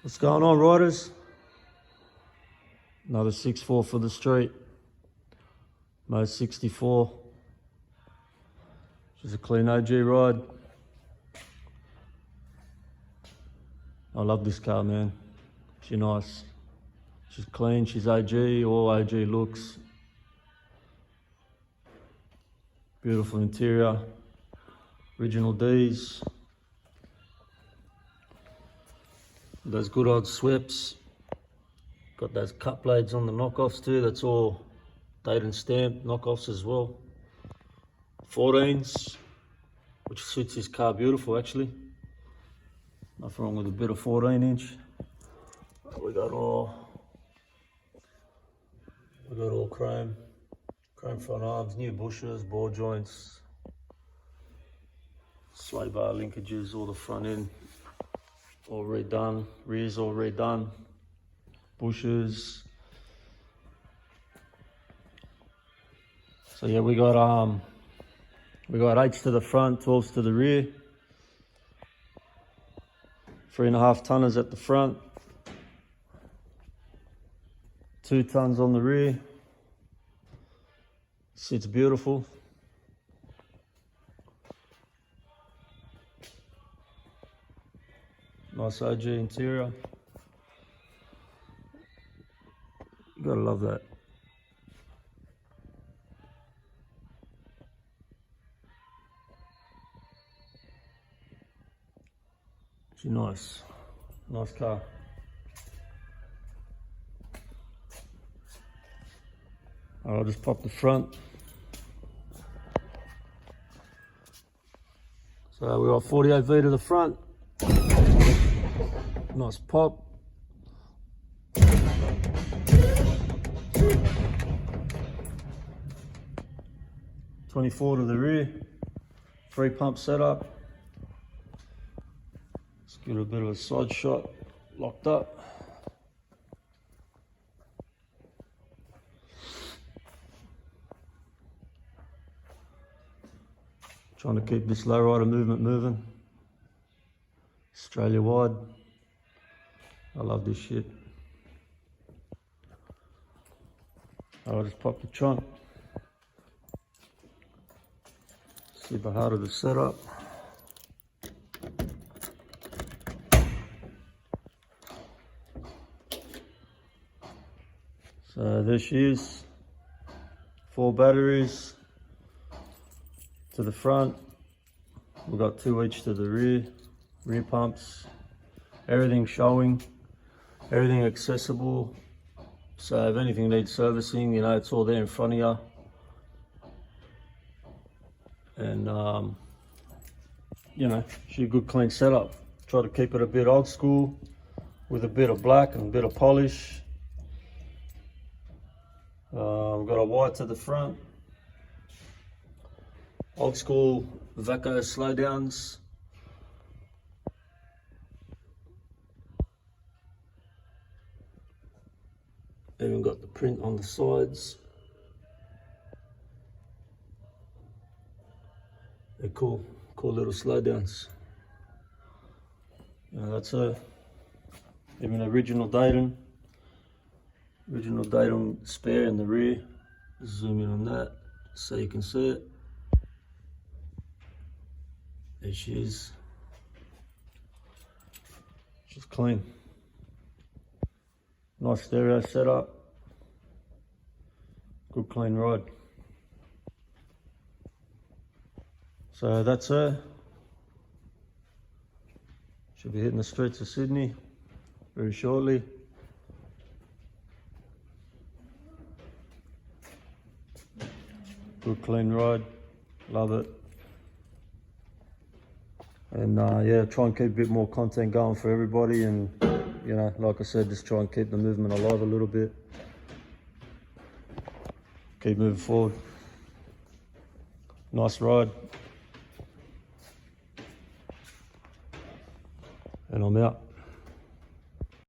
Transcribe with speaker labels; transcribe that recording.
Speaker 1: What's going on, riders? Another 6.4 for the street. Mo 64. Just a clean OG ride. I love this car, man. She's nice. She's clean, she's OG, all OG looks. Beautiful interior. Original D's. Those good old sweeps. Got those cut blades on the knockoffs too. That's all Dayton stamped knockoffs as well. 14s, which suits this car beautiful actually. Nothing wrong with a bit of 14-inch. We got all chrome front arms, new bushes, ball joints, sway bar linkages, all the front end all redone, rears all redone, bushes. So yeah, we got 8s to the front, 12s to the rear, 3.5 tonners at the front, 2 tons on the rear. Sits beautiful. Nice OG interior. You gotta love that. She's nice. Nice car. I'll just pop the front. So we got 48V to the front. Nice pop. .24 to the rear. 3-pump setup. Let's get a bit of a side shot. Locked up. Trying to keep this lowrider movement moving. Australia wide. I love this shit. I'll just pop the trunk. Super hard of the setup. So there she is. 4 batteries to the front. We've got 2 each to the rear pumps. Everything showing, everything accessible. So if anything needs servicing, you know, it's all there in front of you. And you know, she's a good clean setup. Try to keep it a bit old school with a bit of black and a bit of polish. We've got a white to the front. Old school Vaco slowdowns. Even got the print on the sides. They're cool little slowdowns. That's a even original Dayton spare in the rear. Zoom in on that so you can see it. There she is. She's clean. Nice stereo setup. Good clean ride. So that's her. She'll be hitting the streets of Sydney very shortly. Good clean ride. Love it. And yeah, try and keep a bit more content going for everybody, and you know, like I said, just try and keep the movement alive a little bit. Keep moving forward. Nice ride. And I'm out.